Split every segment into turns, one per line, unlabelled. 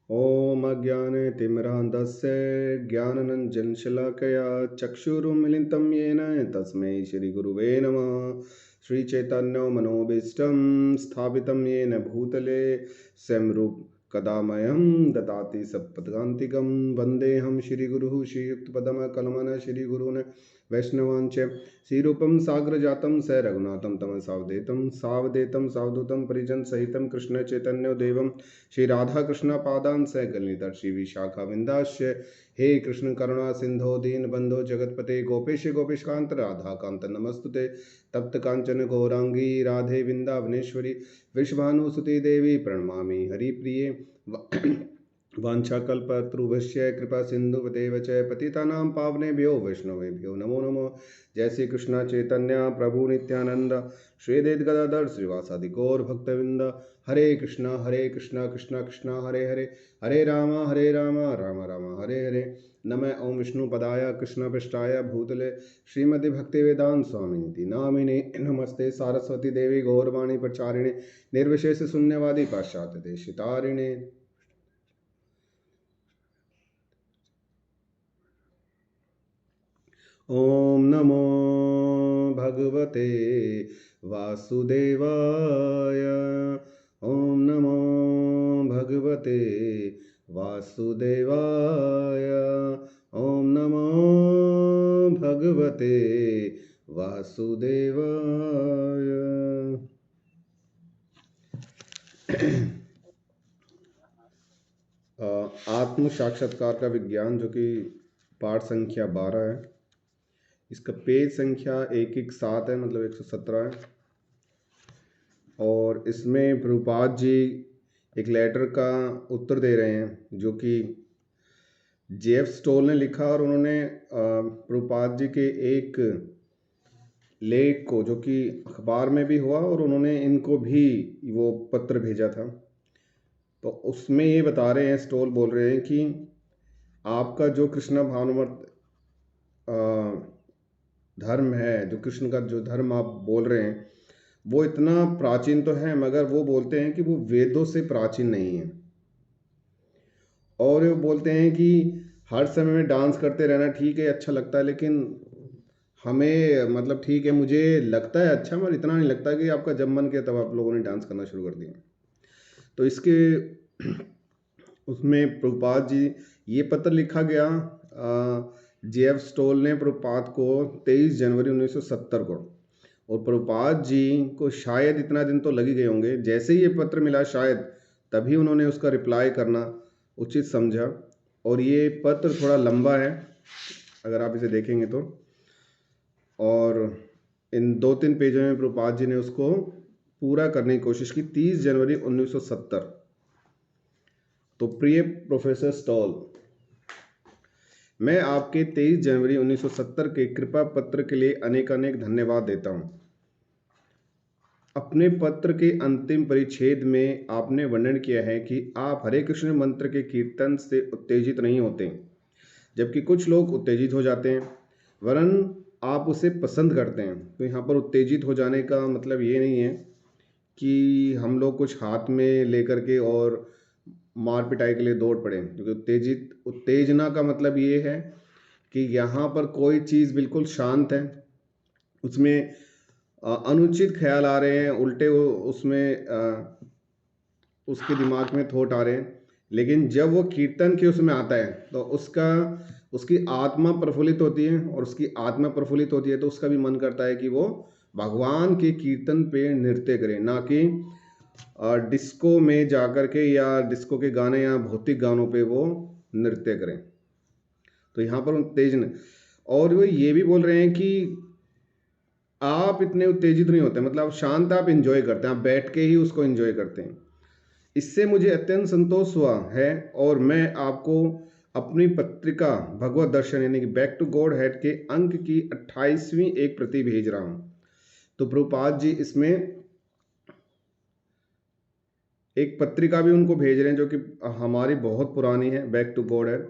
ॐ अज्ञानतिमिरान्धस्य ज्ञानाञ्जनशलाकया चक्षुरुन्मिलितं येन तस्मै श्रीगुरुवे नमः। श्रीचैतन्यमनोभीष्टं स्थापितं येन भूतले स्वयं कदा मह्यं ददाति सत्पदान्तिकं वन्देऽहं श्रीगुरुः श्रीयुक्तपदकमलं श्रीगुरून् वैष्णवांश्च श्रीरूपं साग्रजातं स रघुनाथं तं सावधेतं सावधूतं परिजनसहितं कृष्णचैतन्यदेवं श्री राधा कृष्ण पादान स गलिधर श्री विशाखा विंदाश्य हे कृष्ण करुणा सिंधो दीन बंधो जगतपते गोपेश गोपेशकांत राधा कांत नमस्तुते तप्त कांचन गौरांगी राधे वृंदावनेश्वरी विश्वानुसुते देवी प्रणमामि हरिप्रिये वाञ्छाकल्पतरुभ्यश्च कृपा सिन्धुवदेव च पतितानां पावनेभ्यो वैष्णवेभ्यो नमो नमः। जय श्री कृष्ण चैतन्य प्रभु नित्यानंद श्री अद्वैत गदाधर श्रीवासादि गौर भक्तवृंद हरे कृष्णा कृष्णा कृष्णा हरे हरे हरे राम राम राम हरे हरे। नमः ओं विष्णुपदाय कृष्णपृष्ठाय भूतले श्रीमद् भक्तिवेदांत स्वामिनिति नामिने नमस्ते सारस्वती देवी गौरवाणी प्रचारिणे निर्विशेष शून्यवादी पाश्चात्य देशितारिणे। ॐ नमो भगवते वासुदेवाय। ॐ नमो भगवते वासुदेवाय। ॐ नमो भगवते वासुदेवाय। आत्म साक्षात्कार का विज्ञान, जो कि पाठ संख्या 12 है। इसका पेज संख्या 117 है, मतलब 117 है। और इसमें प्रभुपाद जी एक लेटर का उत्तर दे रहे हैं, जो कि जेफ स्टोल ने लिखा। और उन्होंने प्रभुपाद जी के एक लेख को, जो कि अखबार में भी हुआ, और उन्होंने इनको भी वो पत्र भेजा था। तो उसमें ये बता रहे हैं, स्टोल बोल रहे हैं कि आपका जो कृष्ण भावनामृत धर्म है, जो कृष्ण का जो धर्म आप बोल रहे हैं, वो इतना प्राचीन तो है, मगर वो बोलते हैं कि वो वेदों से प्राचीन नहीं है। और वो बोलते हैं कि हर समय में डांस करते रहना ठीक है, अच्छा लगता है, लेकिन हमें मतलब ठीक है, मुझे लगता है अच्छा, मगर इतना नहीं लगता कि आपका जब मन किया तब आप लोगों ने डांस करना शुरू कर दिया। तो इसके उसमें प्रभुपाद जी, ये पत्र लिखा गया जेएफ स्टोल ने प्रभुपाद को 23 जनवरी 1970 को। और प्रभुपाद जी को शायद इतना दिन तो लग ही गए होंगे। जैसे ही ये पत्र मिला, शायद तभी उन्होंने उसका रिप्लाई करना उचित समझा। और ये पत्र थोड़ा लंबा है, अगर आप इसे देखेंगे तो। और इन 2-3 पेजों में प्रभुपाद जी ने उसको पूरा करने की कोशिश की। 30 जनवरी 1970। तो प्रिय प्रोफेसर स्टॉल, मैं आपके 23 जनवरी 1970 के कृपा पत्र के लिए अनेक धन्यवाद देता हूं। अपने पत्र के अंतिम परिच्छेद में आपने वर्णन किया है कि आप हरे कृष्ण मंत्र के कीर्तन से उत्तेजित नहीं होते, जबकि कुछ लोग उत्तेजित हो जाते हैं, वरन आप उसे पसंद करते हैं। तो यहाँ पर उत्तेजित हो जाने का मतलब ये नहीं है कि हम लोग कुछ हाथ में लेकर के और मार पिटाई के लिए दौड़ पड़े, क्योंकि उत्तेजना का मतलब ये है कि यहाँ पर कोई चीज़ बिल्कुल शांत है, उसमें अनुचित ख्याल आ रहे हैं, उल्टे उसमें उसके दिमाग में थॉट आ रहे हैं। लेकिन जब वो कीर्तन के उसमें आता है, तो उसकी आत्मा प्रफुल्लित होती है, और उसकी आत्मा प्रफुल्लित होती है तो उसका भी मन करता है कि वो भगवान के कीर्तन पे नृत्य करे, ना कि डिस्को में जाकर के या डिस्को के गाने या भौतिक गानों पे वो नृत्य करें। तो यहाँ पर उत्तेजन, और वो ये भी बोल रहे हैं कि आप इतने उत्तेजित नहीं होते, मतलब शांत आप इंजॉय करते हैं, आप बैठ के ही उसको इंजॉय करते हैं। इससे मुझे अत्यंत संतोष हुआ है, और मैं आपको अपनी पत्रिका भगवत दर्शन यानी कि बैक टू गॉड हेड के अंक की 28वीं एक प्रति भेज रहा हूँ। तो प्रभुपाद जी इसमें एक पत्रिका भी उनको भेज रहे हैं, जो कि हमारी बहुत पुरानी है, बैक टू गॉड हेड।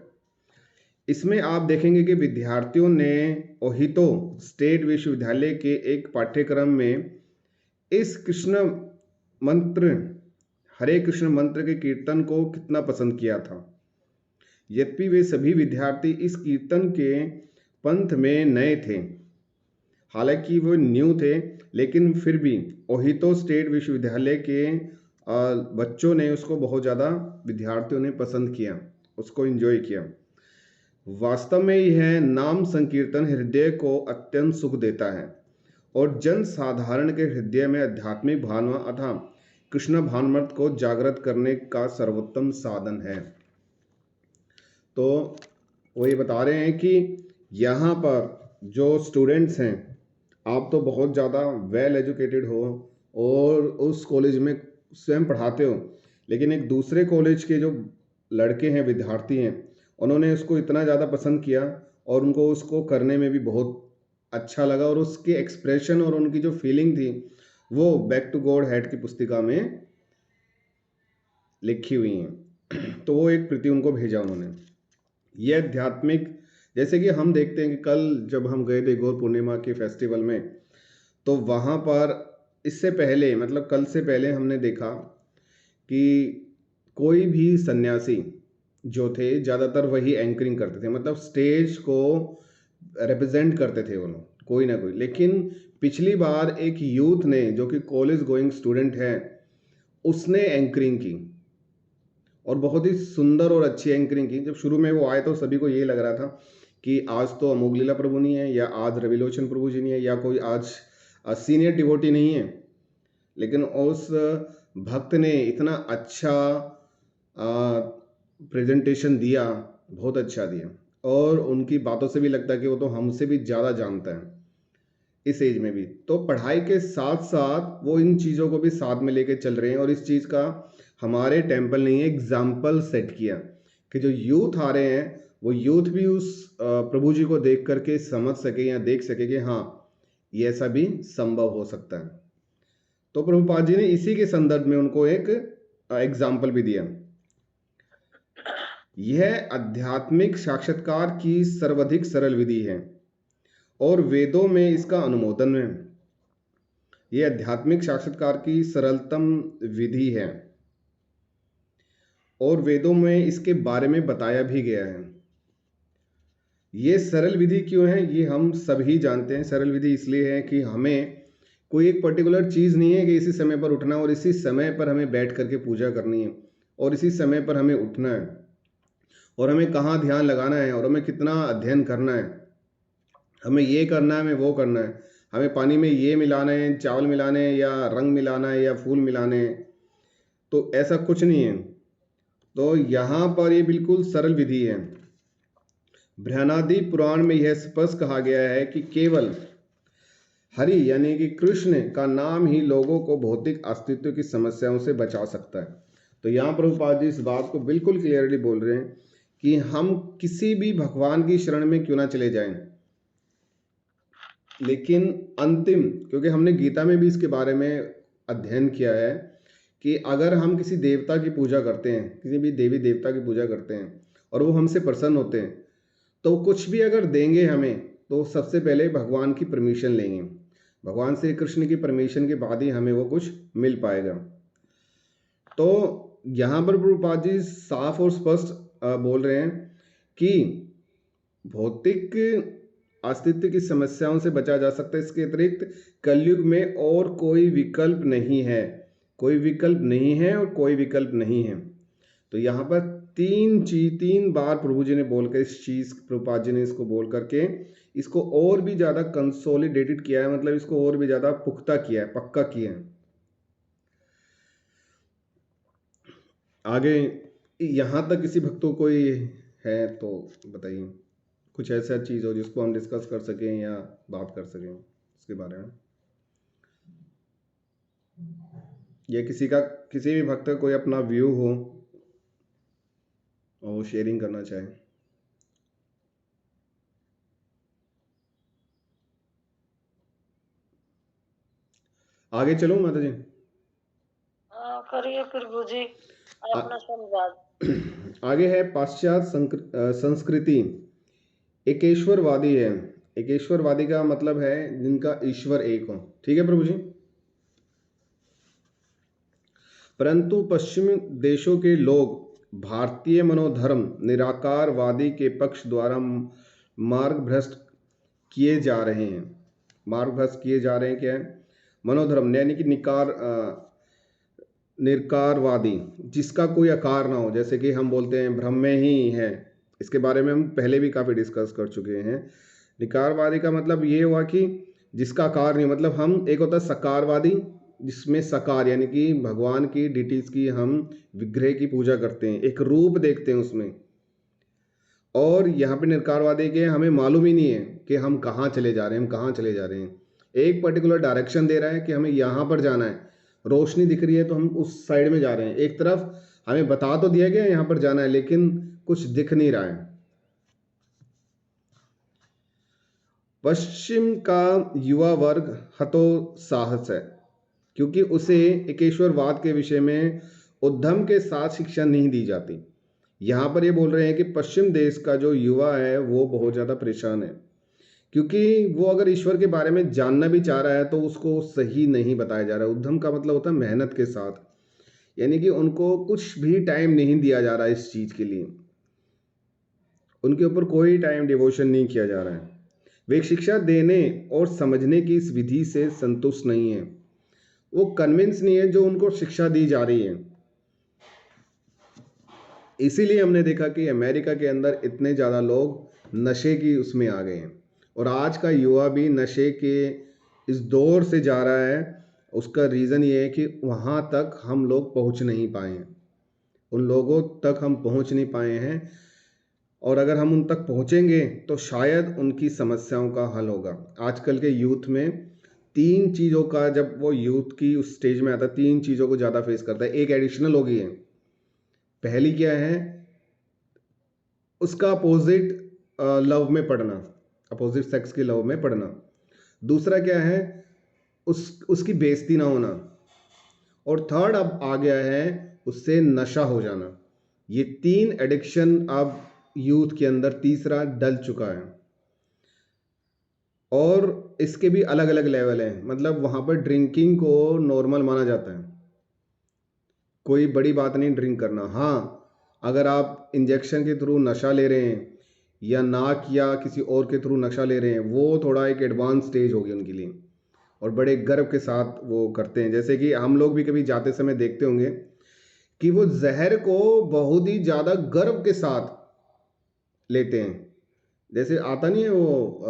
इसमें आप देखेंगे कि विद्यार्थियों ने ओहितो स्टेट विश्वविद्यालय के एक पाठ्यक्रम में इस कृष्ण मंत्र हरे कृष्ण मंत्र के कीर्तन को कितना पसंद किया था। यद्यपि वे सभी विद्यार्थी इस कीर्तन के पंथ में नए थे, हालांकि वो न्यू थे, लेकिन फिर भी ओहितो स्टेट विश्वविद्यालय के बच्चों ने उसको बहुत ज़्यादा, विद्यार्थियों ने पसंद किया, उसको एंजॉय किया। वास्तव में यह नाम संकीर्तन हृदय को अत्यंत सुख देता है और जन साधारण के हृदय में आध्यात्मिक भावना अथवा कृष्ण भावनामृत को जागृत करने का सर्वोत्तम साधन है। तो वो ये बता रहे हैं कि यहाँ पर जो स्टूडेंट्स हैं, आप तो बहुत ज़्यादा वेल एजुकेटेड हो और उस कॉलेज में स्वयं पढ़ाते हो, लेकिन एक दूसरे कॉलेज के जो लड़के हैं, विद्यार्थी हैं, उन्होंने उसको इतना ज़्यादा पसंद किया और उनको उसको करने में भी बहुत अच्छा लगा और उसके एक्सप्रेशन और उनकी जो फीलिंग थी वो बैक टू गॉड हेड की पुस्तिका में लिखी हुई हैं। तो वो एक प्रति उनको भेजा उन्होंने। ये आध्यात्मिक, जैसे कि हम देखते हैं कि कल जब हम गए थे गौर पूर्णिमा के फेस्टिवल में, तो वहाँ पर इससे पहले, मतलब कल से पहले हमने देखा कि कोई भी सन्यासी जो थे ज़्यादातर वही एंकरिंग करते थे, मतलब स्टेज को रिप्रेजेंट करते थे वो लोग, कोई ना कोई। लेकिन पिछली बार एक यूथ ने, जो कि कॉलेज गोइंग स्टूडेंट है, उसने एंकरिंग की और बहुत ही सुंदर और अच्छी एंकरिंग की। जब शुरू में वो आए तो सभी को ये लग रहा था कि आज तो अमोघ लीला प्रभु नहीं है, या आज रविलोचन प्रभु जी नहीं है, या कोई आज सीनियर डिवोटी नहीं है। लेकिन उस भक्त ने इतना अच्छा प्रेजेंटेशन दिया, बहुत अच्छा दिया, और उनकी बातों से भी लगता है कि वो तो हमसे भी ज़्यादा जानता है इस एज में भी। तो पढ़ाई के साथ साथ वो इन चीज़ों को भी साथ में लेके चल रहे हैं और इस चीज़ का हमारे टेम्पल ने एग्जाम्पल सेट किया कि जो यूथ आ रहे हैं वो यूथ भी उस प्रभु जी को देख करके समझ सके या देख सके कि हाँ, ये ऐसा भी संभव हो सकता है। तो प्रभुपाद जी ने इसी के संदर्भ में उनको एक एग्जाम्पल भी दिया। यह आध्यात्मिक साक्षात्कार की सर्वाधिक सरल विधि है और वेदों में इसका अनुमोदन है। यह आध्यात्मिक साक्षात्कार की सरलतम विधि है और वेदों में इसके बारे में बताया भी गया है। ये सरल विधि क्यों है, ये हम सभी जानते हैं। सरल विधि इसलिए है कि हमें कोई एक पर्टिकुलर चीज़ नहीं है कि इसी समय पर उठना और इसी समय पर हमें बैठ करके पूजा करनी है और इसी समय पर हमें उठना है और हमें कहाँ ध्यान लगाना है और हमें कितना अध्ययन करना है, हमें ये करना है, हमें वो करना है, हमें पानी में ये मिलाना है, चावल मिलाने हैं, या रंग मिलाना है, या फूल मिलाने हैं। तो ऐसा कुछ नहीं है। तो यहाँ पर ये बिल्कुल सरल विधि है। बृहनादि पुराण में यह स्पष्ट कहा गया है कि केवल हरि यानी कि कृष्ण का नाम ही लोगों को भौतिक अस्तित्व की समस्याओं से बचा सकता है। तो यहाँ प्रभुपाद जी इस बात को बिल्कुल क्लियरली बोल रहे हैं कि हम किसी भी भगवान की शरण में क्यों ना चले जाएं, लेकिन अंतिम, क्योंकि हमने गीता में भी इसके बारे में अध्ययन किया है कि अगर हम किसी देवता की पूजा करते हैं, किसी भी देवी देवता की पूजा करते हैं और वो हमसे प्रसन्न होते हैं, तो कुछ भी अगर देंगे हमें तो सबसे पहले भगवान की परमिशन लेंगे। भगवान श्री कृष्ण की परमिशन के बाद ही हमें वो कुछ मिल पाएगा। तो यहाँ पर प्रभुपाद जी साफ और स्पष्ट बोल रहे हैं कि भौतिक अस्तित्व की समस्याओं से बचा जा सकता है। इसके अतिरिक्त कलयुग में और कोई विकल्प नहीं है, कोई विकल्प नहीं है और कोई विकल्प नहीं है। तो यहाँ पर तीन बार प्रभु जी ने बोलकर इस चीज, प्रभुपाद जी ने इसको बोल करके इसको और भी ज्यादा कंसोलिडेटेड किया है, मतलब इसको और भी ज्यादा पुख्ता किया है, पक्का किया है। आगे यहाँ तक किसी भक्तों को ये है तो बताइए, कुछ ऐसा चीज हो जिसको हम डिस्कस कर सकें या बात कर सकें उसके बारे में, या किसी भी भक्त का कोई अपना व्यू हो और वो शेयरिंग करना चाहे। आगे चलो माता जी।
करिए प्रभु जी, अपना संवाद।
आगे है पाश्चात संस्कृति एकेश्वरवादी है। एकेश्वरवादी का मतलब है जिनका ईश्वर एक हो। ठीक है प्रभु जी। परंतु पश्चिमी देशों के लोग भारतीय मनोधर्म निराकारवादी के पक्ष द्वारा मार्ग भ्रष्ट किए जा रहे हैं। मार्ग भ्रष्ट किए जा रहे हैं क्या है? मनोधर्म यानी कि निराकारवादी, जिसका कोई आकार ना हो, जैसे कि हम बोलते हैं ब्रह्म में ही है। इसके बारे में हम पहले भी काफ़ी डिस्कस कर चुके हैं। निकारवादी का मतलब ये हुआ कि जिसका आकार नहीं, मतलब हम एक होता है सकारवादी, जिसमें सकार यानी कि भगवान की डिटीज की हम विग्रह की पूजा करते हैं, एक रूप देखते हैं उसमें। और यहाँ पे निरकारवादी के हमें मालूम ही नहीं है कि हम कहाँ चले जा रहे हैं, हम कहाँ चले जा रहे हैं। एक पर्टिकुलर डायरेक्शन दे रहा है कि हमें यहाँ पर जाना है, रोशनी दिख रही है तो हम उस साइड में जा रहे हैं। एक तरफ हमें बता तो दिया गया यहाँ पर जाना है, लेकिन कुछ दिख नहीं रहा है। पश्चिम का युवा वर्ग हतोत्साहित है क्योंकि उसे एकेश्वरवाद के विषय में उद्यम के साथ शिक्षा नहीं दी जाती। यहाँ पर ये बोल रहे हैं कि पश्चिम देश का जो युवा है वो बहुत ज़्यादा परेशान है, क्योंकि वो अगर ईश्वर के बारे में जानना भी चाह रहा है तो उसको सही नहीं बताया जा रहा है। उद्यम का मतलब होता है मेहनत के साथ, यानी कि उनको कुछ भी टाइम नहीं दिया जा रहा है इस चीज़ के लिए, उनके ऊपर कोई टाइम डिवोशन नहीं किया जा रहा है। वे शिक्षा देने और समझने की इस विधि से संतुष्ट नहीं है, वो कन्विंस नहीं है जो उनको शिक्षा दी जा रही है। इसीलिए हमने देखा कि अमेरिका के अंदर इतने ज़्यादा लोग नशे की उसमें आ गए हैं, और आज का युवा भी नशे के इस दौर से जा रहा है। उसका रीज़न ये है कि वहाँ तक हम लोग पहुँच नहीं पाए हैं, उन लोगों तक हम पहुँच नहीं पाए हैं, और अगर हम उन तक पहुँचेंगे तो शायद उनकी समस्याओं का हल होगा। आजकल के यूथ में तीन चीज़ों का, जब वो यूथ की उस स्टेज में आता है, तीन चीज़ों को ज़्यादा फेस करता है। एक एडिशनल हो गई है। पहली क्या है? उसका अपोजिट लव में पढ़ना, अपोजिट सेक्स की लव में पढ़ना। दूसरा क्या है? उसकी बेइज्जती ना होना। और थर्ड अब आ गया है उससे नशा हो जाना। ये तीन एडिक्शन अब यूथ के अंदर तीसरा डल चुका है, और इसके भी अलग अलग लेवल हैं। मतलब वहाँ पर ड्रिंकिंग को नॉर्मल माना जाता है, कोई बड़ी बात नहीं ड्रिंक करना। हाँ, अगर आप इंजेक्शन के थ्रू नशा ले रहे हैं या नाक या किसी और के थ्रू नशा ले रहे हैं, वो थोड़ा एक एडवांस स्टेज होगी उनके लिए, और बड़े गर्व के साथ वो करते हैं। जैसे कि हम लोग भी कभी जाते समय देखते होंगे कि वो जहर को बहुत ही ज़्यादा गर्व के साथ लेते हैं। जैसे आता नहीं है वो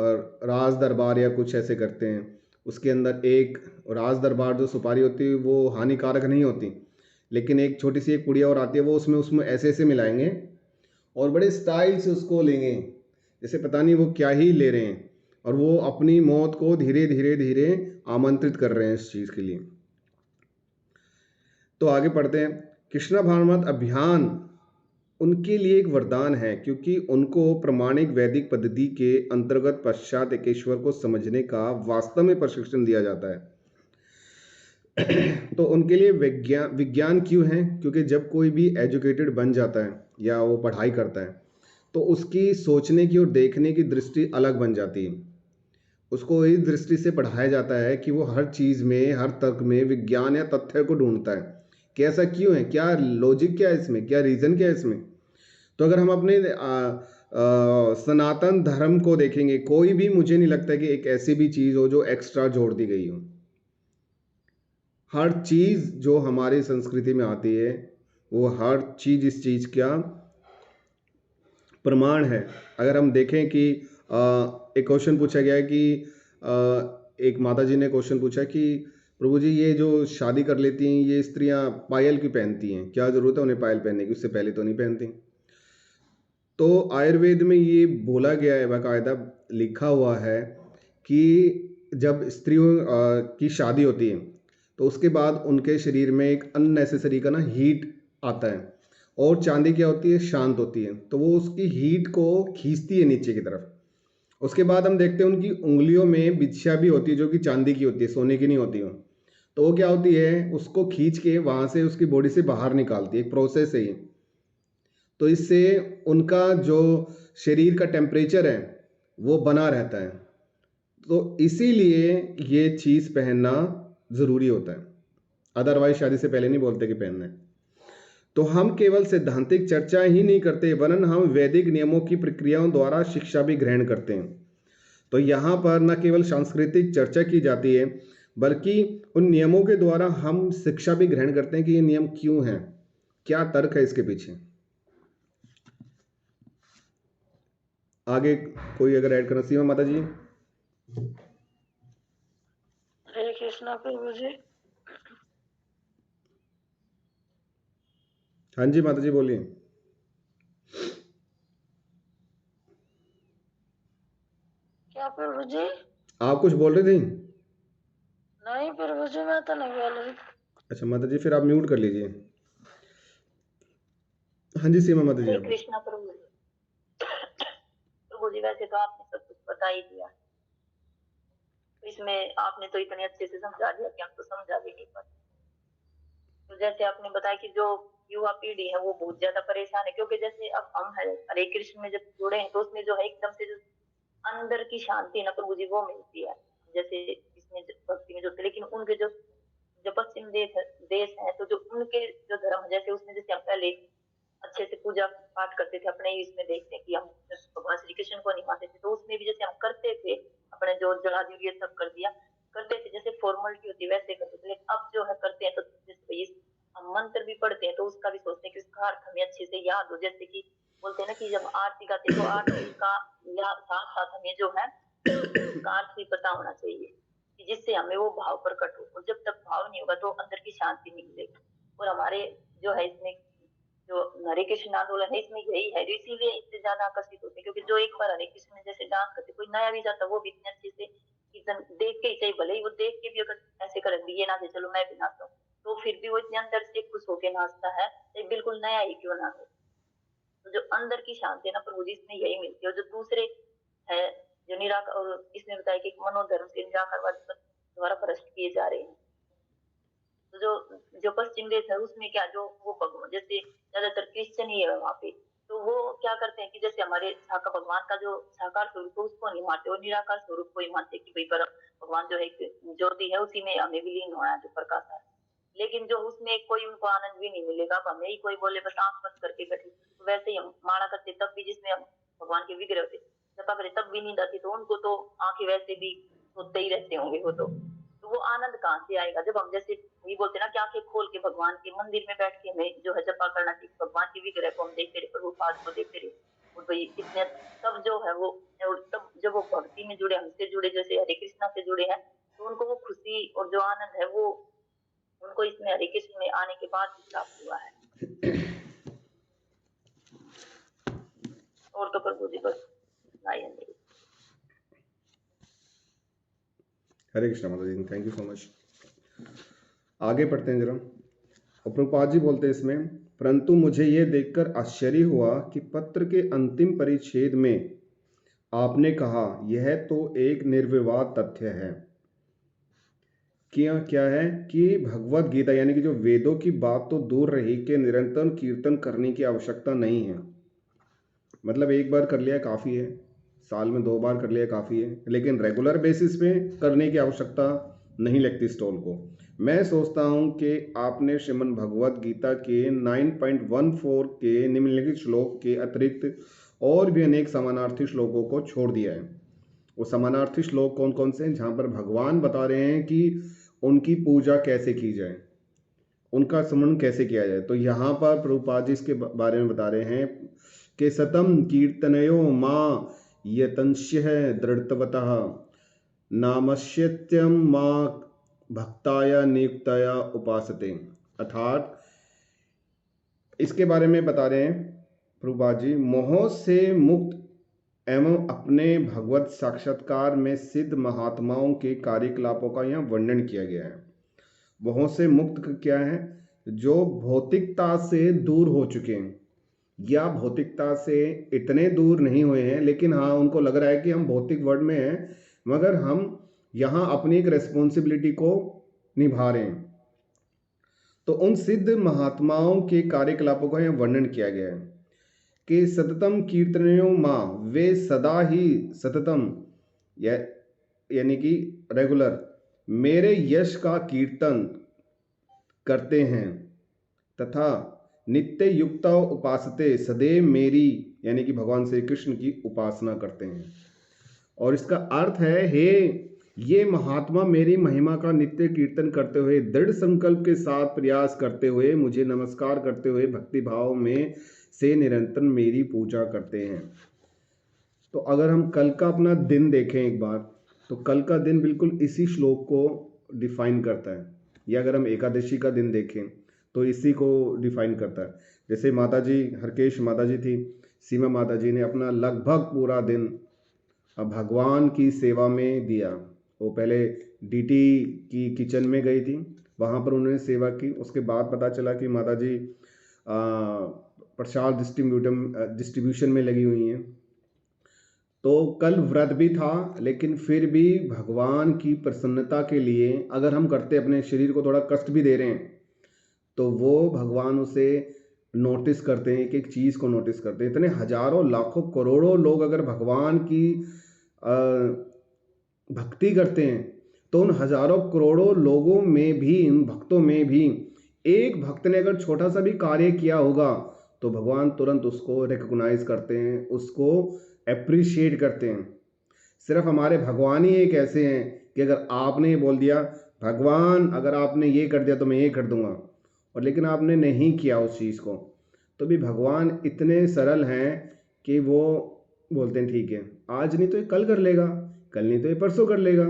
राज दरबार या कुछ ऐसे करते हैं, उसके अंदर एक राज दरबार जो सुपारी होती है वो हानिकारक नहीं होती, लेकिन एक छोटी सी एक पुड़िया और आती है, वो उसमें ऐसे ऐसे मिलाएंगे और बड़े स्टाइल से उसको लेंगे, जैसे पता नहीं वो क्या ही ले रहे हैं, और वो अपनी मौत को धीरे धीरे धीरे आमंत्रित कर रहे हैं इस चीज़ के लिए। तो आगे पढ़ते हैं। कृष्णा भावनामृत अभियान उनके लिए एक वरदान है, क्योंकि उनको प्रमाणिक वैदिक पद्धति के अंतर्गत पश्चात एकेश्वर को समझने का वास्तव में प्रशिक्षण दिया जाता है। तो उनके लिए विज्ञान क्यों है? क्योंकि जब कोई भी एजुकेटेड बन जाता है या वो पढ़ाई करता है तो उसकी सोचने की और देखने की दृष्टि अलग बन जाती है। उसको इस दृष्टि से पढ़ाया जाता है कि वो हर चीज़ में, हर तर्क में विज्ञान या तथ्य को ढूंढता है कि ऐसा क्यों है, क्या लॉजिक क्या है इसमें, क्या रीज़न क्या है इसमें। तो अगर हम अपने सनातन धर्म को देखेंगे, कोई भी मुझे नहीं लगता कि एक ऐसी भी चीज़ हो जो एक्स्ट्रा जोड़ दी गई हो। हर चीज़ जो हमारी संस्कृति में आती है वो हर चीज़ इस चीज़ का प्रमाण है। अगर हम देखें कि एक क्वेश्चन पूछा गया है कि एक माता जी ने क्वेश्चन पूछा कि प्रभु जी, ये जो शादी कर लेती हैं ये स्त्रियां पायल क्यों पहनती हैं, क्या ज़रूरत है उन्हें पायल पहनने की, उससे पहले तो नहीं पहनती। तो आयुर्वेद में ये बोला गया है, बाकायदा लिखा हुआ है कि जब स्त्रियों की शादी होती है तो उसके बाद उनके शरीर में एक अननेसेसरी का ना हीट आता है, और चांदी क्या होती है, शांत होती है, तो वो उसकी हीट को खींचती है नीचे की तरफ। उसके बाद हम देखते हैं उनकी उंगलियों में बिछिया भी होती है जो कि चांदी की होती है, सोने की नहीं होती हो। तो वो क्या होती है, उसको खींच के वहाँ से उसकी बॉडी से बाहर निकालती है, एक प्रोसेस है ये। तो इससे उनका जो शरीर का टेम्परेचर है वो बना रहता है। तो इसीलिए ये चीज़ पहनना ज़रूरी होता है। अदरवाइज शादी से पहले नहीं बोलते कि पहनना है। तो हम केवल सैद्धांतिक चर्चा ही नहीं करते, वरन हम वैदिक नियमों की प्रक्रियाओं द्वारा शिक्षा भी ग्रहण करते हैं। तो यहाँ पर न केवल सांस्कृतिक चर्चा की जाती है, बल्कि उन नियमों के द्वारा हम शिक्षा भी ग्रहण करते हैं कि ये नियम क्यों हैं, क्या तर्क है इसके पीछे। आगे कोई अगर ऐड करना, सीमा माता जी।
हरे कृष्णा प्रभु जी।
हाँ जी माता जी बोलिए।
क्या प्रभु जी?
आप कुछ बोल रहे थे?
नहीं प्रभु जी, मैं तो नहीं बोल रही।
अच्छा माता जी, फिर आप म्यूट कर लीजिए। हाँ जी सीमा माता जी।
हरे
आप
कृष्णा प्रभु जी। प्रभु जी, वैसे तो आपने सब कुछ बता ही दिया, इसमें आपने तो इतने अच्छे से समझा दिया कि हम तो समझा भी नहीं पाते। तो जैसे आपने बताया कि जो युवा पीढ़ी है वो बहुत ज्यादा परेशान है, क्योंकि जैसे अब हम हरे कृष्ण में जब जुड़े हैं तो उसमें जो है एकदम से जो अंदर की शांति ना प्रभु जी वो मिलती है। जैसे इसमें भक्ति में जुड़ते, लेकिन उनके जो जो पश्चिम देश है, तो जो उनके जो धर्म है, जैसे उसमें जैसे हम पहले अच्छे से पूजा पाठ करते थे, अपने इसमें देखते हैं कि हम भगवान श्री कृष्ण को नहीं मानते थे, तो उसमें भी जैसे हम करते थे, अपने जो जला दी ये सब कर दिया करते थे, जैसे फॉर्मेलिटी होती है वैसे करते थे। लेकिन अब जो है करते हैं तो जैसे हम मंत्र भी पढ़ते हैं तो उसका भी सोचते हैं कि उसका अर्थ हमें अच्छे से याद हो। जैसे कि बोलते हैं ना कि जब आरती गाते तो आरती का साथ साथ हमें जो है उसका अर्थ भी पता होना चाहिए, कि जिससे हमें वो भाव प्रकट हो। और जब तक भाव नहीं होगा तो अंदर की शांति नहीं मिलेगी। और हमारे जो है इसमें जो हरे कृष्ण आंदोलन है इसमें यही है, इसीलिए इससे ज्यादा आकर्षित होते हैं, क्योंकि जो एक बार हरे कृष्ण में जैसे डांस करते, कोई नया भी जाता वो भी इतने अच्छे से कीर्तन देख के ही सही, भले ही वो देख के भी अगर ऐसे कर दिए नाचे चलो मैं भी नाचता हूँ, तो फिर भी वो इतने अंदर से खुश होके नाचता है, तो बिल्कुल नया ही क्यों ना हो। तो जो अंदर की शांति है ना प्रभु जी इसमें यही मिलती है। और जो दूसरे है जो निराकार, और इसमें बताया कि मनोधर्म से निराकारवाद द्वारा भ्रष्ट किए जा रहे हैं। तो जो पश्चिम देश है उसमें क्या, जो वो भगवान जैसे ज्यादातर क्रिश्चियन ही है वहाँ पे, तो वो क्या करते हैं कि जैसे हमारे साकार भगवान का जो साकार स्वरूप है उसको नहीं मानते, वो निराकार स्वरूप को ही मानते कि भाई पर भगवान जो है ज्योति है उसी में हमें विलीन हुआ है जो प्रकाश है। लेकिन जो उसमें कोई उनको आनंद भी नहीं मिलेगा। अब हमें ही कोई बोले बस आंख बंद करके बैठे, तो वैसे ही हम माला करते तब भी जिसमें हम भगवान के विग्रह होते जपा करे तब भी नींद आती, तो उनको तो आंखें वैसे भी सोते ही रहते होंगे वो तो वो आनंद कहाँ से आएगा। जब हम जैसे ये बोलते ना कि आंखें खोल के भगवान के मंदिर में बैठ के हमें जो है जपा करना चाहिए, भगवान के विग्रह को हम देखते रहे, प्रभु पाद को देखते रहे, और भाई इतने तब जो है वो, और तब जब वो भक्ति में जुड़े, हमसे जुड़े, जैसे हरे कृष्णा से जुड़े हैं, तो उनको वो खुशी और जो आनंद है वो उनको इसमें हरे कृष्ण में आने के बाद प्राप्त हुआ है। और तो प्रभु जी बस नहीं।
हरे कृष्णा माता जी, थैंक यू सो मच। आगे पढ़ते हैं जरा। और प्रभुपाद जी बोलते हैं इसमें, परंतु मुझे यह देखकर आश्चर्य हुआ कि पत्र के अंतिम परिच्छेद में आपने कहा यह तो एक निर्विवाद तथ्य है। क्या है कि भगवत गीता यानी कि जो वेदों की बात तो दूर रही कि निरंतर कीर्तन करने की आवश्यकता नहीं है। मतलब एक बार कर लिया काफ़ी है, साल में 2 बार कर लिया काफ़ी है, लेकिन रेगुलर बेसिस पे करने की आवश्यकता नहीं लगती स्टॉल को। मैं सोचता हूँ कि आपने श्रीमद् भगवत गीता के 9.14 के निम्नलिखित श्लोक के अतिरिक्त और भी अनेक समानार्थी श्लोकों को छोड़ दिया है। वो समानार्थी श्लोक कौन कौन से हैं? जहाँ पर भगवान बता रहे हैं कि उनकी पूजा कैसे की जाए, उनका स्मरण कैसे किया जाए। तो यहाँ पर प्रभुपाद जी इसके बारे में बता रहे हैं कि सतम कीर्तनयो माँ यतंश्य दृढ़तवतः नामश्यत्यम माँ भक्ताया नियुक्तया उपासते। अर्थात इसके बारे में बता रहे हैं प्रभुपाद जी, मोह से मुक्त एवं अपने भगवत साक्षात्कार में सिद्ध महात्माओं के कार्यकलापों का यहाँ वर्णन किया गया है। मोह से मुक्त क्या है? जो भौतिकता से दूर हो चुके हैं या भौतिकता से इतने दूर नहीं हुए हैं, लेकिन हाँ उनको लग रहा है कि हम भौतिक वर्ल्ड में हैं, मगर हम यहाँ अपनी एक रेस्पॉन्सिबिलिटी को निभा रहे हैं। तो उन सिद्ध महात्माओं के कार्यकलापों का यहाँ वर्णन किया गया है कि सततम कीर्तनयो माँ, वे सदा ही सततम यानी कि रेगुलर मेरे यश का कीर्तन करते हैं तथा नित्य युक्ता उपासते सदैव मेरी यानी कि भगवान श्री कृष्ण की उपासना करते हैं। और इसका अर्थ है, हे ये महात्मा मेरी महिमा का नित्य कीर्तन करते हुए दृढ़ संकल्प के साथ प्रयास करते हुए मुझे नमस्कार करते हुए भक्ति भाव में से निरंतर मेरी पूजा करते हैं। तो अगर हम कल का अपना दिन देखें एक बार, तो कल का दिन बिल्कुल इसी श्लोक को डिफाइन करता है। या अगर हम एकादशी का दिन देखें तो इसी को डिफाइन करता है। जैसे माता जी, हरकेश माता जी थी, सीमा माता जी ने अपना लगभग पूरा दिन भगवान की सेवा में दिया। वो पहले डीटी की किचन में गई थी, वहाँ पर उन्होंने सेवा की। उसके बाद पता चला कि माता जी प्रसाद डिस्ट्रीब्यूशन में लगी हुई हैं। तो कल व्रत भी था, लेकिन फिर भी भगवान की प्रसन्नता के लिए अगर हम करते अपने शरीर को थोड़ा कष्ट भी दे रहे हैं, तो वो भगवान उसे नोटिस करते हैं, एक एक चीज़ को नोटिस करते हैं। इतने हजारों लाखों करोड़ों लोग अगर भगवान की भक्ति करते हैं, तो उन हजारों करोड़ों लोगों में भी, उन भक्तों में भी एक भक्त ने अगर छोटा सा भी कार्य किया होगा, तो भगवान तुरंत उसको रिकॉग्नाइज करते हैं, उसको अप्रिशिएट करते हैं। सिर्फ हमारे भगवान ही एक ऐसे हैं कि अगर आपने बोल दिया भगवान अगर आपने ये कर दिया तो मैं ये कर दूंगा, और लेकिन आपने नहीं किया उस चीज़ को, तो भी भगवान इतने सरल हैं कि वो बोलते हैं ठीक है, आज नहीं तो ये कल कर लेगा, कल नहीं तो ये परसों कर लेगा।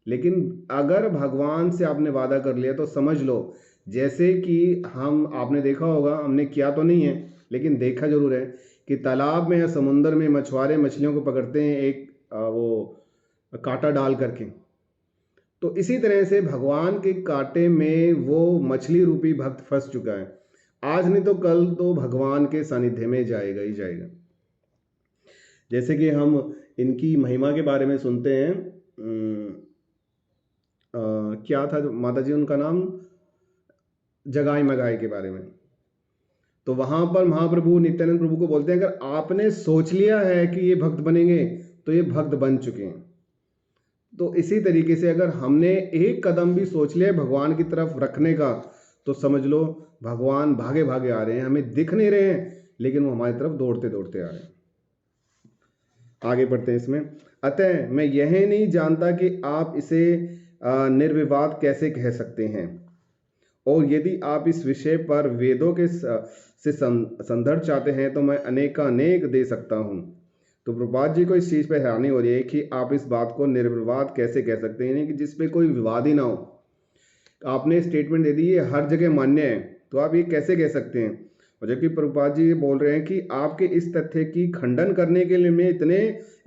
लेकिन अगर भगवान से आपने वादा कर लिया तो समझ लो, जैसे कि आपने देखा होगा, हमने किया तो नहीं है लेकिन देखा जरूर है कि तालाब में या समुंदर में मछुआरे मछलियों को पकड़ते हैं एक वो कांटा डाल करके। तो इसी तरह से भगवान के कांटे में वो मछली रूपी भक्त फंस चुका है। आज नहीं तो कल तो भगवान के सानिध्य में जाएगा ही जाएगा। जैसे कि हम इनकी महिमा के बारे में सुनते हैं, क्या था माता जी उनका नाम, जगाई मगाई के बारे में। तो वहां पर महाप्रभु नित्यानंद प्रभु को बोलते हैं, अगर आपने सोच लिया है कि ये भक्त बनेंगे तो ये भक्त बन चुके हैं। तो इसी तरीके से अगर हमने एक कदम भी सोच लिया भगवान की तरफ रखने का, तो समझ लो भगवान भागे भागे आ रहे हैं, हमें दिख नहीं रहे हैं लेकिन वो हमारी तरफ दौड़ते दौड़ते आ रहे हैं। आगे बढ़ते हैं इसमें। अतः मैं यह नहीं जानता कि आप इसे निर्विवाद कैसे कह सकते हैं, और यदि आप इस विषय पर वेदों के से संदर्भ चाहते हैं तो मैं अनेकानेक दे सकता हूँ। तो प्रभुपाद जी को इस चीज़ पर हैरानी हो रही है कि आप इस बात को निर्विवाद कैसे कह सकते हैं, कि जिस पे कोई विवाद ही ना हो। आपने स्टेटमेंट दे दी ये हर जगह मान्य है, तो आप ये कैसे कह सकते हैं। और जबकि प्रभुपाद जी ये बोल रहे हैं कि आपके इस तथ्य की खंडन करने के लिए मैं इतने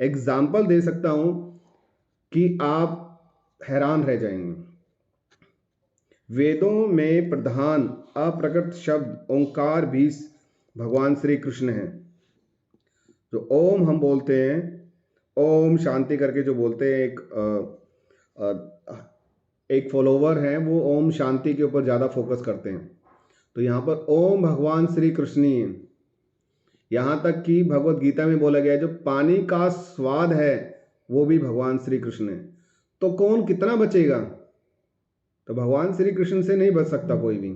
एग्जाम्पल दे सकता हूँ कि आप हैरान रह जाएंगे। वेदों में प्रधान अप्रकट शब्द ओंकार भी भगवान श्री कृष्ण हैं। जो ओम हम बोलते हैं, ओम शांति करके जो बोलते हैं, एक फॉलोवर हैं वो ओम शांति के ऊपर ज़्यादा फोकस करते हैं। तो यहाँ पर ओम भगवान श्री कृष्ण ही है। यहाँ तक कि भगवत गीता में बोला गया है जो पानी का स्वाद है वो भी भगवान श्री कृष्ण है। तो कौन कितना बचेगा, तो भगवान श्री कृष्ण से नहीं बच सकता कोई भी।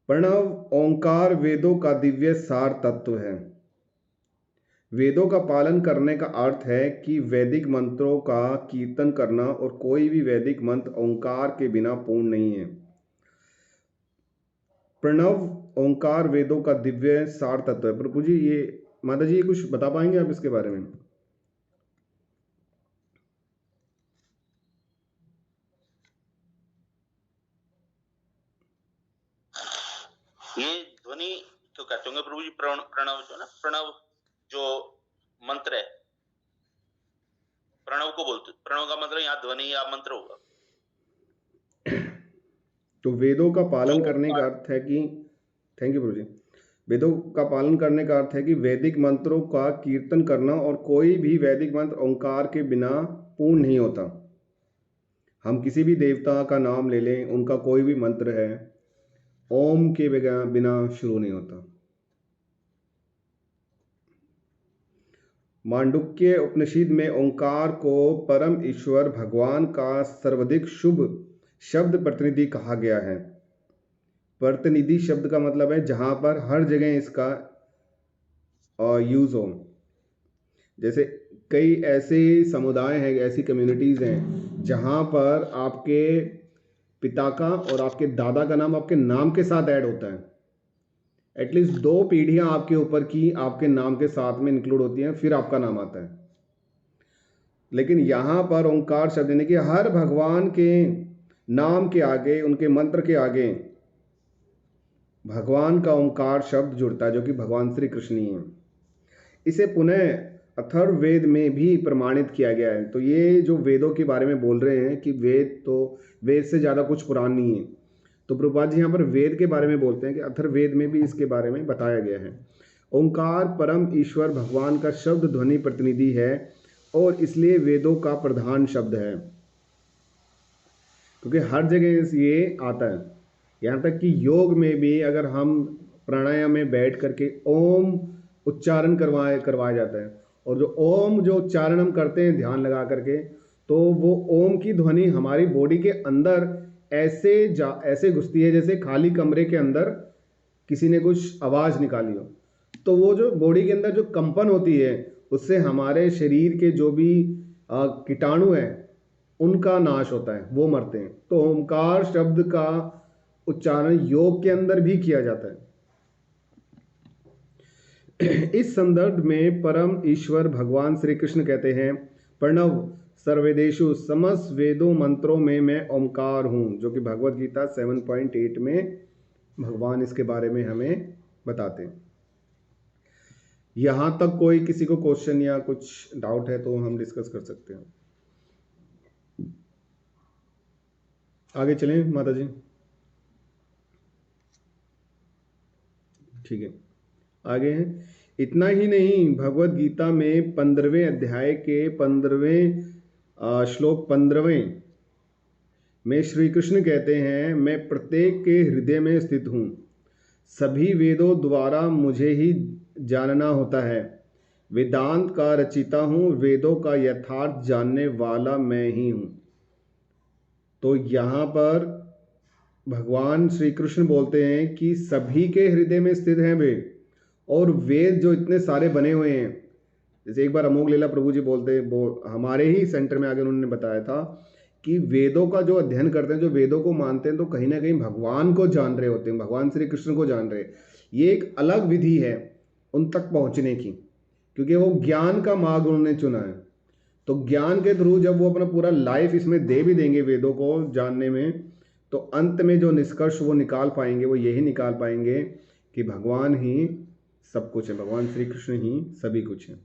प्रणव ओंकार वेदों का दिव्य सार तत्व है। वेदों का पालन करने का अर्थ है कि वैदिक मंत्रों का कीर्तन करना, और कोई भी वैदिक मंत्र ओंकार के बिना पूर्ण नहीं है। प्रणव ओंकार वेदों का दिव्य सार तत्व है। प्रभु जी ये माता जी कुछ बता पाएंगे आप इसके बारे में।
ये ध्वनि तो कहते होंगे प्रभु जी, प्रणव जो ना, प्रणव जो मंत्र है, प्रणव को बोलते, प्रणव का मतलब यहाँ ध्वनि या मंत्र होगा।
तो वेदों का पालन करने का अर्थ है कि, थैंक यू प्रभु जी, वेदों का पालन करने का अर्थ है कि वैदिक मंत्रों का कीर्तन करना, और कोई भी वैदिक मंत्र ओंकार के बिना पूर्ण नहीं होता। हम किसी भी देवता का नाम ले लें, उनका कोई भी मंत्र है, ओम के बिना शुरू नहीं होता। मांडुक्य उपनिषद में ओंकार को परम ईश्वर भगवान का सर्वाधिक शुभ शब्द प्रतिनिधि कहा गया है। प्रतिनिधि शब्द का मतलब है जहाँ पर हर जगह इसका यूज़ हो। जैसे कई ऐसे समुदाय हैं, ऐसी कम्युनिटीज़ हैं जहाँ पर आपके पिता का और आपके दादा का नाम आपके नाम के साथ ऐड होता है। एटलीस्ट 2 पीढ़ियाँ आपके ऊपर की आपके नाम के साथ में इंक्लूड होती हैं, फिर आपका नाम आता है। लेकिन यहाँ पर ओंकार शब्द यानी कि हर भगवान के नाम के आगे, उनके मंत्र के आगे भगवान का ओंकार शब्द जुड़ता है, जो कि भगवान श्री कृष्ण ही है। इसे पुनः अथर्ववेद में भी प्रमाणित किया गया है। तो ये जो वेदों के बारे में बोल रहे हैं कि वेद से ज़्यादा कुछ पुराण नहीं है, तो प्रभुपाद जी यहाँ पर वेद के बारे में बोलते हैं कि अथर्ववेद में भी इसके बारे में बताया गया है। ओंकार परम ईश्वर भगवान का शब्द ध्वनि प्रतिनिधि है और इसलिए वेदों का प्रधान शब्द है, क्योंकि हर जगह ये आता है। यहाँ तक कि योग में भी अगर हम प्राणायाम में बैठ करके ओम उच्चारण करवाया जाता है, और जो ओम जो उच्चारण हम करते हैं ध्यान लगा करके, तो वो ओम की ध्वनि हमारी बॉडी के अंदर ऐसे घुसती है जैसे खाली कमरे के अंदर किसी ने कुछ आवाज़ निकाली हो। तो वो जो बॉडी के अंदर जो कंपन होती है, उससे हमारे शरीर के जो भी कीटाणु हैं उनका नाश होता है, वो मरते हैं। तो ओंकार शब्द का उच्चारण योग के अंदर भी किया जाता है। इस संदर्भ में परम ईश्वर भगवान श्री कृष्ण कहते हैं, प्रणव सर्वेदेशु, समस्त वेदों मंत्रों में मैं ओंकार हूँ, जो कि भगवत गीता 7.8 में भगवान इसके बारे में हमें बताते हैं। यहाँ तक कोई किसी को क्वेश्चन या कुछ डाउट है तो हम डिस्कस कर सकते हैं। आगे चलें माता जी। ठीक है, आगे हैं। इतना ही नहीं, भगवत गीता में 15वें अध्याय के 15वें श्लोक 15वें में श्री कृष्ण कहते हैं, मैं प्रत्येक के हृदय में स्थित हूँ, सभी वेदों द्वारा मुझे ही जानना होता है, वेदांत का रचिता हूँ, वेदों का यथार्थ जानने वाला मैं ही हूँ। तो यहाँ पर भगवान श्री कृष्ण बोलते हैं कि सभी के हृदय में स्थित हैं वे, और वेद जो इतने सारे बने हुए हैं, जैसे एक बार अमोघ लीला प्रभु जी हमारे ही सेंटर में आगे उन्होंने बताया था कि वेदों का जो अध्ययन करते हैं, जो वेदों को मानते हैं, तो कहीं ना कहीं भगवान को जान रहे होते हैं, भगवान श्री कृष्ण को जान रहे। ये एक अलग विधि है उन तक पहुँचने की, क्योंकि वो ज्ञान का मार्ग उन्होंने चुना है। तो ज्ञान के थ्रू जब वो अपना पूरा लाइफ इसमें दे भी देंगे वेदों को जानने में, तो अंत में जो निष्कर्ष वो निकाल पाएंगे वो यही निकाल पाएंगे कि भगवान ही सब कुछ है, भगवान श्री कृष्ण ही सभी कुछ है।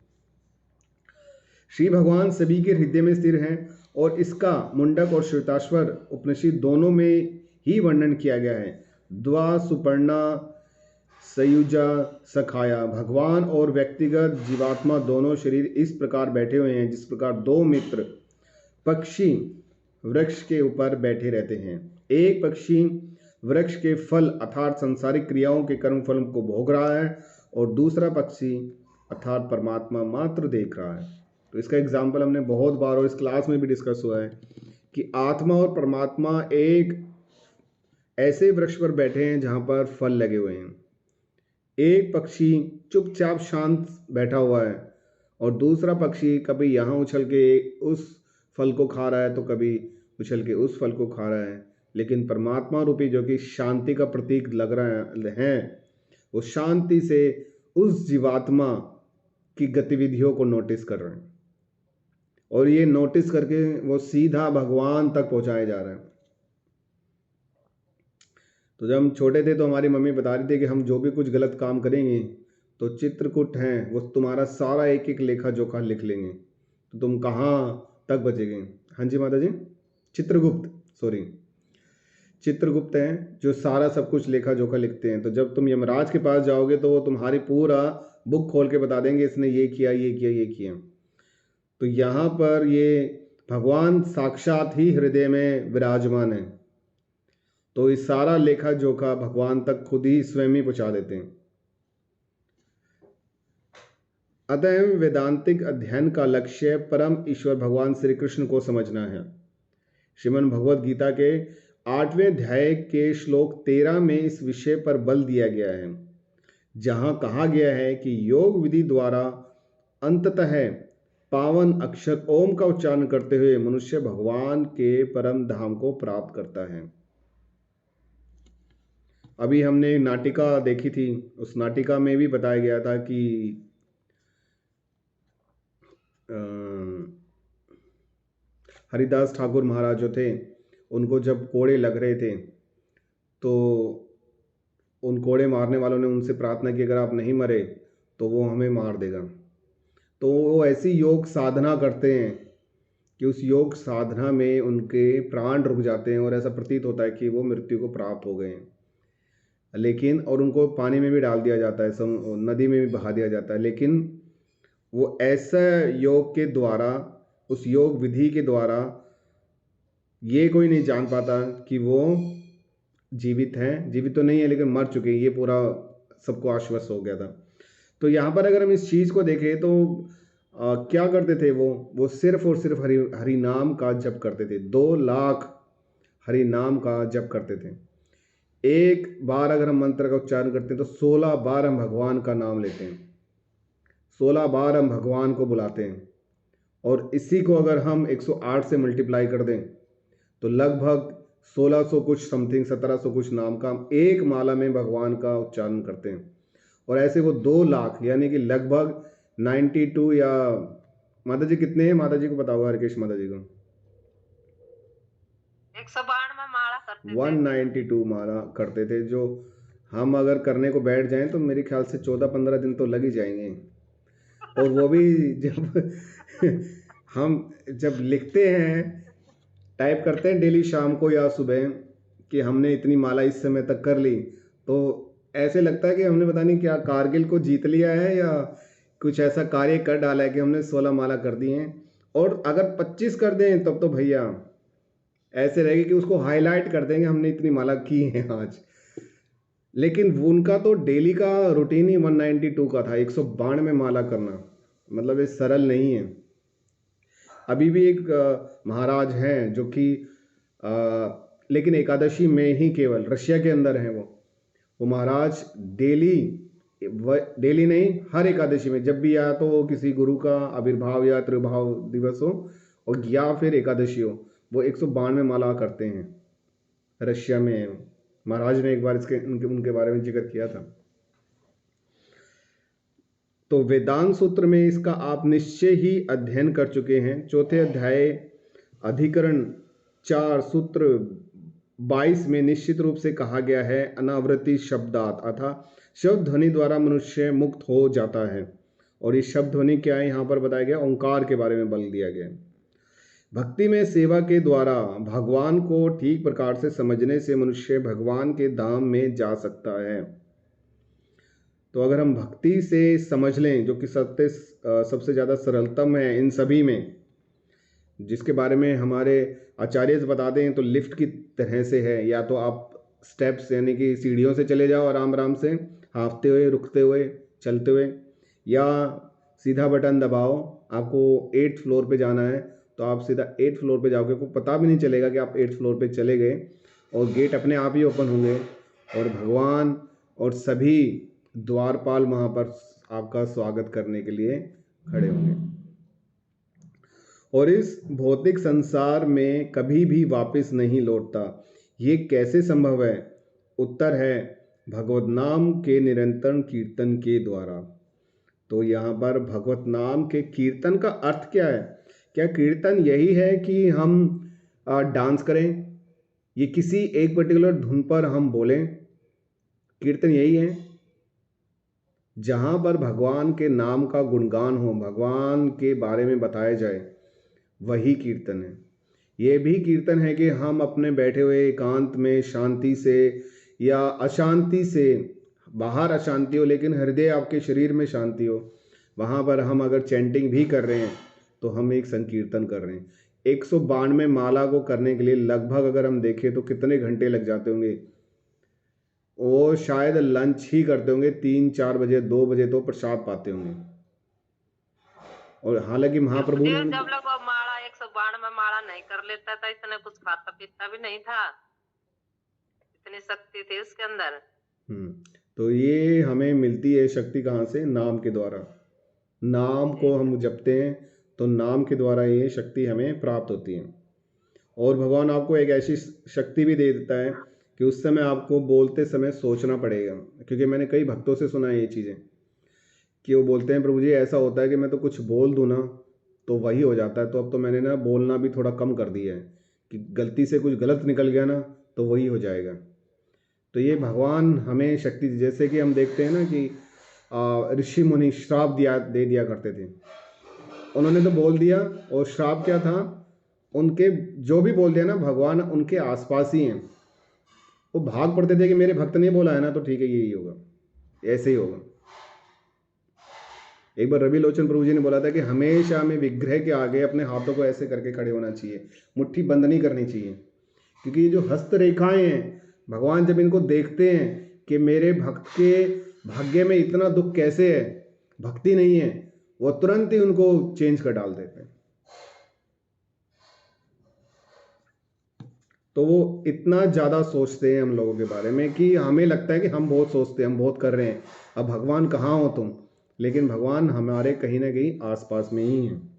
श्री भगवान सभी के हृदय में स्थिर हैं, और इसका मुंडक और श्वेताश्वर उपनिषद दोनों में ही वर्णन किया गया है। द्वा सुपर्णा सयुजा सखाया, भगवान और व्यक्तिगत जीवात्मा दोनों शरीर इस प्रकार बैठे हुए हैं जिस प्रकार 2 मित्र पक्षी वृक्ष के ऊपर बैठे रहते हैं। एक पक्षी वृक्ष के फल अर्थात संसारिक क्रियाओं के कर्म फल को भोग रहा है, और दूसरा पक्षी अर्थात परमात्मा मात्र देख रहा है। तो इसका एग्जाम्पल हमने बहुत बार और इस क्लास में भी डिस्कस हुआ है कि आत्मा और परमात्मा एक ऐसे वृक्ष पर बैठे हैं जहाँ पर फल लगे हुए हैं। एक पक्षी चुपचाप शांत बैठा हुआ है, और दूसरा पक्षी कभी यहाँ उछल के उस फल को खा रहा है, तो कभी उछल के उस फल को खा रहा है। लेकिन परमात्मा रूपी जो कि शांति का प्रतीक लग रहा है, वो शांति से उस जीवात्मा की गतिविधियों को नोटिस कर रहे हैं, और ये नोटिस करके वो सीधा भगवान तक पहुंचाया जा रहा है। तो जब हम छोटे थे तो हमारी मम्मी बता रही थी कि हम जो भी कुछ गलत काम करेंगे तो चित्रकूट हैं वो तुम्हारा सारा एक एक लेखा जोखा लिख लेंगे, तो तुम कहाँ तक बचेंगे। हाँ जी माता जी, चित्रगुप्त हैं जो सारा सब कुछ लेखा जोखा लिखते हैं। तो जब तुम यमराज के पास जाओगे तो वो तुम्हारी पूरा बुक खोल के बता देंगे इसने ये किया ये किया ये किया। तो यहाँ पर ये भगवान साक्षात ही हृदय में विराजमान है, तो इस सारा लेखा जोखा भगवान तक खुद ही स्वयं ही पहुँचा देते हैं। अतः वेदांतिक अध्ययन का लक्ष्य परम ईश्वर भगवान श्री कृष्ण को समझना है। श्रीमद् भगवद गीता के 8वें अध्याय के श्लोक 13 में इस विषय पर बल दिया गया है, जहां कहा गया है कि योग विधि द्वारा अंततः पावन अक्षर ओम का उच्चारण करते हुए मनुष्य भगवान के परम धाम को प्राप्त करता है। अभी हमने नाटिका देखी थी, उस नाटिका में भी बताया गया था कि हरिदास ठाकुर महाराज जो थे, उनको जब कोड़े लग रहे थे तो उन कोड़े मारने वालों ने उनसे प्रार्थना की अगर आप नहीं मरे तो वो हमें मार देगा। तो वो ऐसी योग साधना करते हैं कि उस योग साधना में उनके प्राण रुक जाते हैं और ऐसा प्रतीत होता है कि वो मृत्यु को प्राप्त हो गए हैं। लेकिन और उनको पानी में भी डाल दिया जाता है, नदी में भी बहा दिया जाता है, लेकिन वो ऐसा योग के द्वारा, उस योग विधि के द्वारा ये कोई नहीं जान पाता कि वो जीवित हैं, जीवित तो नहीं है लेकिन मर चुके हैं, ये पूरा सबको आश्वस्त हो गया था। तो यहाँ पर अगर हम इस चीज़ को देखें तो क्या करते थे वो सिर्फ और सिर्फ हरि नाम का जप करते थे। 2 लाख हरि नाम का जप करते थे। एक बार अगर हम मंत्र का उच्चारण करते हैं तो 16 बार हम भगवान का नाम लेते हैं, 16 बार हम भगवान को बुलाते हैं। और इसी को अगर हम 108 से मल्टीप्लाई कर दें तो लगभग 1600 कुछ समथिंग 1700 कुछ नाम का हम एक माला में भगवान का उच्चारण करते हैं। और ऐसे वो 2 लाख यानी कि लगभग 92 या माता जी कितने हैं, माता जी को बताओ, हरकेश माता जी को
192 माला करते थे।
192 माला करते थे, जो हम अगर करने को बैठ जाएं तो मेरे ख्याल से 14-15 दिन तो लग ही जाएंगे। और वो भी जब हम जब लिखते हैं, टाइप करते हैं डेली शाम को या सुबह कि हमने इतनी माला इस समय तक कर ली, तो ऐसे लगता है कि हमने पता नहीं क्या कारगिल को जीत लिया है या कुछ ऐसा कार्य कर डाला है कि हमने 16 माला कर दी हैं। और अगर 25 कर दें तब तो भैया ऐसे रहेगी कि उसको हाईलाइट कर देंगे हमने इतनी माला की है आज। लेकिन उनका तो डेली का रूटीन ही 192 का था, 192 माला करना, मतलब ये सरल नहीं है। अभी भी एक महाराज हैं जो कि लेकिन एकादशी में ही केवल रशिया के अंदर हैं वो महाराज डेली नहीं, हर एकादशी में जब भी या तो वो किसी गुरु का आविर्भाव या त्रिभाव दिवस हो और या फिर एकादशी हो, वो 192 माला करते हैं। रशिया में महाराज ने एक बार उनके बारे में जिक्र किया था। तो वेदांत सूत्र में इसका आप निश्चय ही अध्ययन कर चुके हैं। 4थे अध्याय अधिकरण 4 सूत्र 22 में निश्चित रूप से कहा गया है अनावृत्ति शब्दात, अर्थात शब्द ध्वनि द्वारा मनुष्य मुक्त हो जाता है। और ये शब्द ध्वनि क्या है यहाँ पर बताया गया, ओंकार के बारे में बल दिया गया। भक्ति में सेवा के द्वारा भगवान को ठीक प्रकार से समझने से मनुष्य भगवान के धाम में जा सकता है। तो अगर हम भक्ति से समझ लें, जो कि सबसे ज़्यादा सरलतम है इन सभी में, जिसके बारे में हमारे आचार्य बता दें तो लिफ्ट की तरह से है, या तो आप स्टेप्स यानी कि सीढ़ियों से चले जाओ आराम आराम से, हाँफते हुए, रुकते हुए, चलते हुए, या सीधा बटन दबाओ, आपको 8th फ्लोर पे जाना है तो आप सीधा 8th फ्लोर पे जाओगे, को पता भी नहीं चलेगा कि आप 8th फ्लोर पे चले गए, और गेट अपने आप ही ओपन होंगे और भगवान और सभी द्वारपाल वहाँ पर आपका स्वागत करने के लिए खड़े होंगे। और इस भौतिक संसार में कभी भी वापस नहीं लौटता। ये कैसे संभव है? उत्तर है भगवत नाम के निरंतर कीर्तन के द्वारा। तो यहाँ पर भगवत नाम के कीर्तन का अर्थ क्या है? क्या कीर्तन यही है कि हम डांस करें, ये किसी एक पर्टिकुलर धुन पर हम बोलें? कीर्तन यही है जहाँ पर भगवान के नाम का गुणगान हो, भगवान के बारे में बताया जाए, वही कीर्तन है। ये भी कीर्तन है कि हम अपने बैठे हुए एकांत में शांति से या अशांति से, बाहर अशांति हो लेकिन हृदय आपके शरीर में शांति हो, वहाँ पर हम अगर चैंटिंग भी कर रहे हैं तो हम एक संकीर्तन कर रहे हैं। 192 माला को करने के लिए लगभग अगर हम देखें तो कितने घंटे लग जाते होंगे? वो शायद लंच ही करते होंगे 3-4 बजे, 2 बजे तो प्रसाद पाते होंगे। और हालांकि महाप्रभु ने
जब लोग माला 192 माला नहीं कर लेता था, इतने कुछ खाता पीता भी नहीं था, इतनी शक्ति थी उसके अंदर।
तो ये हमें मिलती है शक्ति कहाँ से? नाम के द्वारा। नाम को हम जपते हैं तो नाम के द्वारा ये शक्ति हमें प्राप्त होती है। और भगवान आपको एक ऐसी शक्ति भी दे देता है कि उस समय आपको बोलते समय सोचना पड़ेगा, क्योंकि मैंने कई भक्तों से सुना है ये चीज़ें कि वो बोलते हैं प्रभु जी ऐसा होता है कि मैं तो कुछ बोल दूँ ना तो वही हो जाता है, तो अब तो मैंने ना बोलना भी थोड़ा कम कर दिया है कि गलती से कुछ गलत निकल गया ना तो वही हो जाएगा। तो ये भगवान हमें शक्ति, जैसे कि हम देखते हैं ना कि ऋषि मुनि श्राप दे दिया करते थे, उन्होंने तो बोल दिया, और श्राप क्या था? उनके जो भी बोल दिया ना भगवान उनके आसपास ही हैं, वो भाग पड़ते थे कि मेरे भक्त ने बोला है ना तो ठीक है यही होगा, ऐसे ही होगा। एक बार रवि लोचन प्रभु जी ने बोला था कि हमेशा हमें विग्रह के आगे अपने हाथों को ऐसे करके खड़े होना चाहिए, मुट्ठी बंद नहीं करनी चाहिए, क्योंकि ये जो हस्त रेखाएं हैं भगवान जब इनको देखते हैं कि मेरे भक्त के भाग्य में इतना दुख कैसे है, भक्ति नहीं है, वो तुरंत ही उनको चेंज कर डाल देते हैं। तो वो इतना ज़्यादा सोचते हैं हम लोगों के बारे में कि हमें लगता है कि हम बहुत सोचते हैं, हम बहुत कर रहे हैं, अब भगवान कहाँ हो तुम? लेकिन भगवान हमारे कहीं ना कहीं आसपास में ही हैं।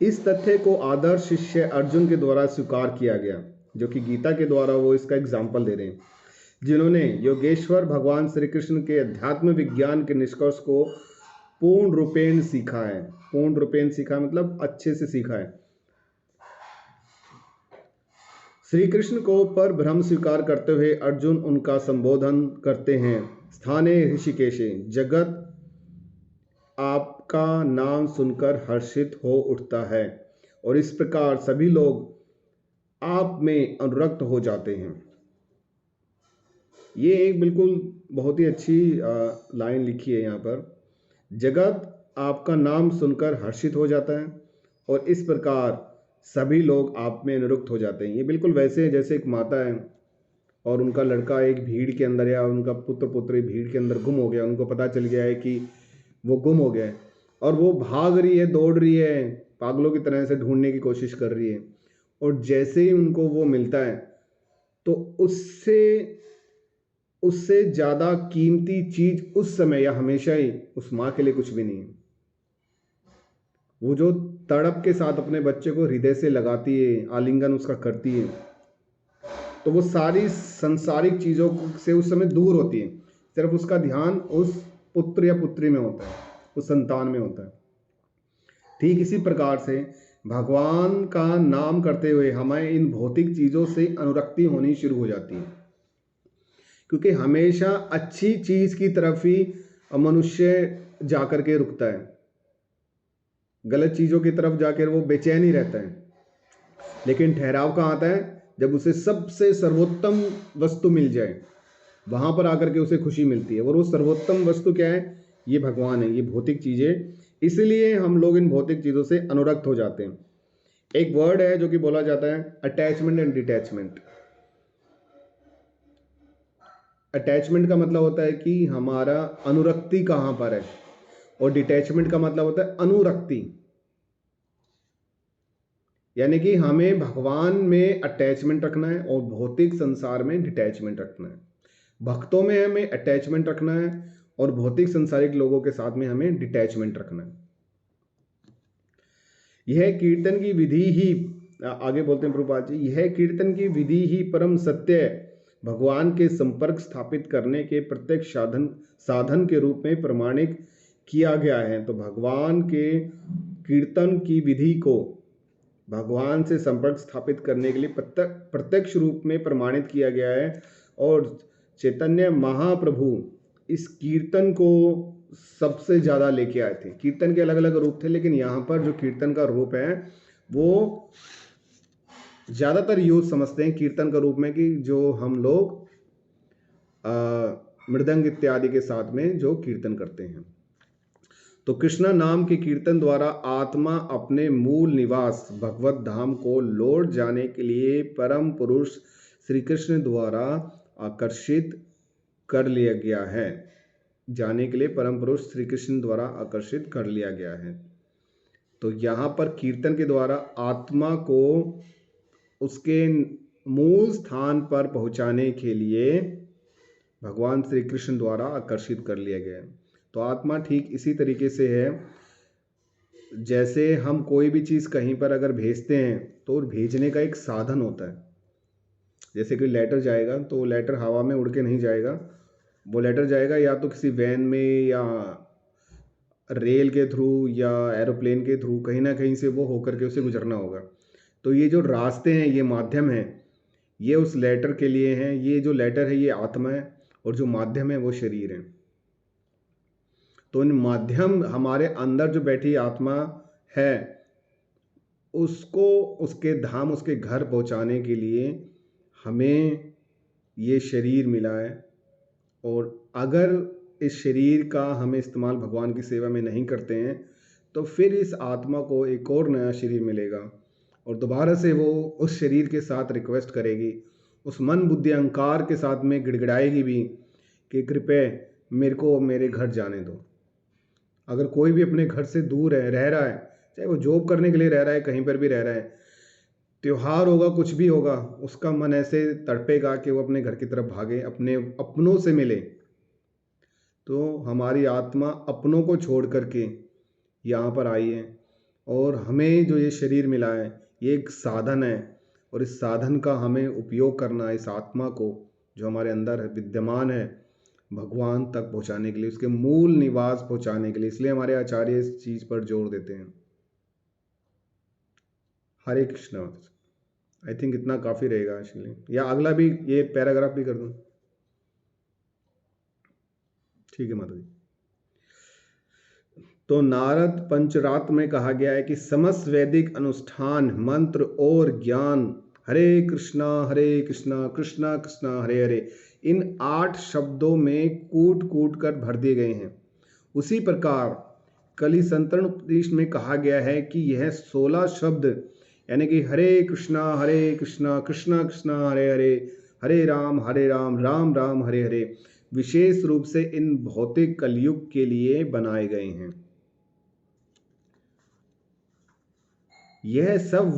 इस तथ्य को आदर्श शिष्य अर्जुन के द्वारा स्वीकार किया गया, जो कि गीता के द्वारा वो इसका एग्जाम्पल दे रहे हैं, जिन्होंने योगेश्वर भगवान श्री कृष्ण के अध्यात्म विज्ञान के निष्कर्ष को पूर्ण रूपेण सीखा है। पूर्ण रूपेण सीखा मतलब अच्छे से सीखा है। श्री कृष्ण को पर ब्रह्म स्वीकार करते हुए अर्जुन उनका संबोधन करते हैं, स्थाने ऋषिकेशे, जगत आपका नाम सुनकर हर्षित हो उठता है, और इस प्रकार सभी लोग आप में अनुरक्त हो जाते हैं। ये एक बिल्कुल बहुत ही अच्छी लाइन लिखी है यहाँ पर, जगत आपका नाम सुनकर हर्षित हो जाता है और इस प्रकार सभी लोग आप में अनुरक्त हो जाते हैं। ये बिल्कुल वैसे है जैसे एक माता है और उनका लड़का एक भीड़ के अंदर या उनका पुत्र पुत्री भीड़ के अंदर गुम हो गया, उनको पता चल गया है कि वो गुम हो गया है और वो भाग रही है, दौड़ रही है, पागलों की तरह से ढूंढने की कोशिश कर रही है, और जैसे ही उनको वो मिलता है तो उससे ज़्यादा कीमती चीज़ उस समय या हमेशा ही उस माँ के लिए कुछ भी नहीं है। वो जो तड़प के साथ अपने बच्चे को हृदय से लगाती है, आलिंगन उसका करती है, तो वो सारी संसारिक चीज़ों से उस समय दूर होती है, सिर्फ उसका ध्यान उस पुत्र या पुत्री में होता है, उस संतान में होता है। ठीक इसी प्रकार से भगवान का नाम करते हुए हमें इन भौतिक चीज़ों से अनुरक्ति होनी शुरू हो जाती है, क्योंकि हमेशा अच्छी चीज़ की तरफ ही मनुष्य जाकर के रुकता है, गलत चीज़ों की तरफ जाकर वो बेचैन ही रहता है। लेकिन ठहराव कहाँ आता है? जब उसे सबसे सर्वोत्तम वस्तु मिल जाए, वहाँ पर आकर के उसे खुशी मिलती है। और वो सर्वोत्तम वस्तु क्या है? ये भगवान है, ये भौतिक चीज़ें। इसलिए हम लोग इन भौतिक चीज़ों से अनुरक्त हो जाते हैं। एक वर्ड है जो कि बोला जाता है अटैचमेंट एंड डिटैचमेंट। अटैचमेंट का मतलब होता है कि हमारा अनुरक्ति कहाँ पर है, और डिटैचमेंट का मतलब होता है अनुरक्ति, यानी कि हमें भगवान में अटैचमेंट रखना है और भौतिक संसार में डिटैचमेंट रखना है। भक्तों में हमें अटैचमेंट रखना है और भौतिक संसारिक लोगों के साथ में हमें डिटैचमेंट रखना है। यह कीर्तन की विधि ही, आगे बोलते हैं प्रभुपाद जी, यह कीर्तन की विधि ही परम सत्य भगवान के संपर्क स्थापित करने के प्रत्येक साधन के रूप में प्रमाणित किया गया है। तो भगवान के कीर्तन की विधि को भगवान से संपर्क स्थापित करने के लिए प्रत्यक्ष रूप में प्रमाणित किया गया है। और चैतन्य महाप्रभु इस कीर्तन को सबसे ज़्यादा लेके आए थे। कीर्तन के अलग अलग रूप थे, लेकिन यहाँ पर जो कीर्तन का रूप है वो ज़्यादातर यूज समझते हैं कीर्तन का रूप में कि जो हम लोग मृदंग इत्यादि के साथ में जो कीर्तन करते हैं। तो कृष्णा नाम के कीर्तन द्वारा आत्मा अपने मूल निवास भगवत धाम को लौट जाने के लिए परम पुरुष श्री कृष्ण द्वारा आकर्षित कर लिया गया है। जाने के लिए परम पुरुष श्री कृष्ण द्वारा आकर्षित कर लिया गया है। तो यहाँ पर कीर्तन के द्वारा आत्मा को उसके मूल स्थान पर पहुंचाने के लिए भगवान श्री कृष्ण द्वारा आकर्षित कर लिया गया है। तो आत्मा ठीक इसी तरीके से है, जैसे हम कोई भी चीज़ कहीं पर अगर भेजते हैं तो भेजने का एक साधन होता है। जैसे कि लेटर जाएगा तो लेटर हवा में उड़ के नहीं जाएगा, वो लेटर जाएगा या तो किसी वैन में या रेल के थ्रू या एरोप्लेन के थ्रू, कहीं ना कहीं से वो होकर के उसे गुजरना होगा। तो ये जो रास्ते हैं, ये माध्यम हैं, ये उस लेटर के लिए हैं। ये जो लेटर है ये आत्मा है और जो माध्यम है वो शरीर है। तो इन माध्यम हमारे अंदर जो बैठी आत्मा है उसको उसके धाम, उसके घर पहुंचाने के लिए हमें ये शरीर मिला है। और अगर इस शरीर का हमें इस्तेमाल भगवान की सेवा में नहीं करते हैं तो फिर इस आत्मा को एक और नया शरीर मिलेगा और दोबारा से वो उस शरीर के साथ रिक्वेस्ट करेगी, उस मन बुद्धि अहंकार के साथ में गिड़गिड़ाएगी भी कि कृपया मेरे को मेरे घर जाने दो। अगर कोई भी अपने घर से दूर रह रहा है, चाहे वो जॉब करने के लिए रह रहा है, कहीं पर भी रह रहा है, त्योहार होगा, कुछ भी होगा, उसका मन ऐसे तड़पेगा कि वो अपने घर की तरफ भागे, अपने अपनों से मिले। तो हमारी आत्मा अपनों को छोड़ करके यहाँ पर आई है और हमें जो ये शरीर मिला है ये एक साधन है और इस साधन का हमें उपयोग करना है, इस आत्मा को जो हमारे अंदर है, विद्यमान है, भगवान तक पहुँचाने के लिए, उसके मूल निवास पहुँचाने के लिए। इसलिए हमारे आचार्य इस चीज़ पर जोर देते हैं। हरे कृष्णा। आई थिंक इतना काफ़ी रहेगा इसलिए, या अगला भी ये पैराग्राफ भी कर दूं? ठीक है माता जी। तो नारद पंचरात्र में कहा गया है कि समस्त वैदिक अनुष्ठान, मंत्र और ज्ञान हरे कृष्णा कृष्णा कृष्णा हरे हरे, इन 8 शब्दों में कूट कूट कर भर दिए गए हैं। उसी प्रकार कलि संतरण उपदेश में कहा गया है कि यह 16 शब्द यानी कि हरे कृष्णा कृष्णा कृष्णा हरे हरे, हरे राम राम राम हरे हरे, विशेष रूप से इन भौतिक कलयुग के लिए बनाए गए हैं। यह सब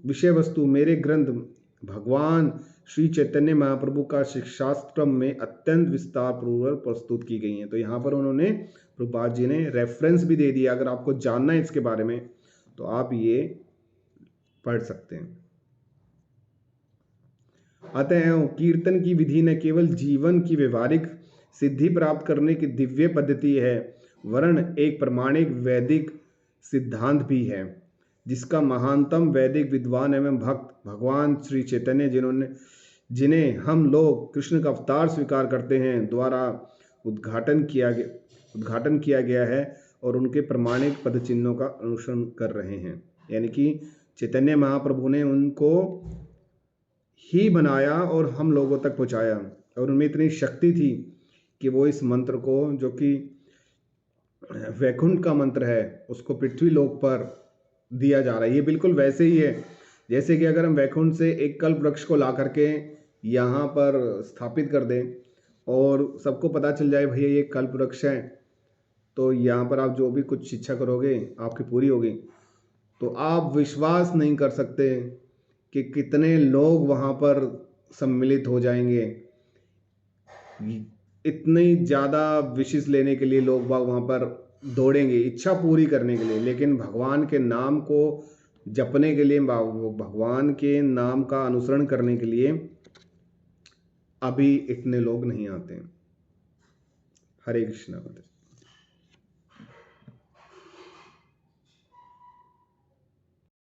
विषय वस्तु मेरे ग्रंथ भगवान श्री चैतन्य महाप्रभु का शिक्षाश्रम में अत्यंत विस्तार पूर्वक प्रस्तुत की गई हैं। तो यहाँ पर उन्होंने, प्रभुपाद जी ने रेफरेंस भी दे दिया। अगर आपको जानना है इसके बारे में तो आप ये पढ़ सकते हैं। अतः कीर्तन की विधि न केवल जीवन की व्यवहारिक सिद्धि प्राप्त करने की दिव्य पद्धति है, वरन एक प्रमाणिक वैदिक सिद्धांत भी है, जिसका महानतम वैदिक विद्वान एवं भक्त भगवान श्री चैतन्य, जिन्हें हम लोग कृष्ण का अवतार स्वीकार करते हैं, द्वारा उद्घाटन किया गया है और उनके प्रमाणिक पदचिन्हों का अनुसरण कर रहे हैं। यानी कि चैतन्य महाप्रभु ने उनको ही बनाया और हम लोगों तक पहुंचाया, और उनमें इतनी शक्ति थी कि वो इस मंत्र को, जो कि वैकुंठ का मंत्र है, उसको पृथ्वी लोक पर दिया जा रहा है। ये बिल्कुल वैसे ही है जैसे कि अगर हम वैकुंठ से एक कल्प वृक्ष को ला करके यहाँ पर स्थापित कर दें और सबको पता चल जाए भैया ये कल्प वृक्ष है, तो यहाँ पर आप जो भी कुछ इच्छा करोगे आपकी पूरी होगी। तो आप विश्वास नहीं कर सकते कि कितने लोग वहाँ पर सम्मिलित हो जाएंगे। इतनी ज़्यादा विशेष लेने के लिए लोग वहाँ पर दौड़ेंगे इच्छा पूरी करने के लिए, लेकिन भगवान के नाम को जपने के लिए, भगवान के नाम का अनुसरण करने के लिए अभी इतने लोग नहीं आते हैं। हरे कृष्णा।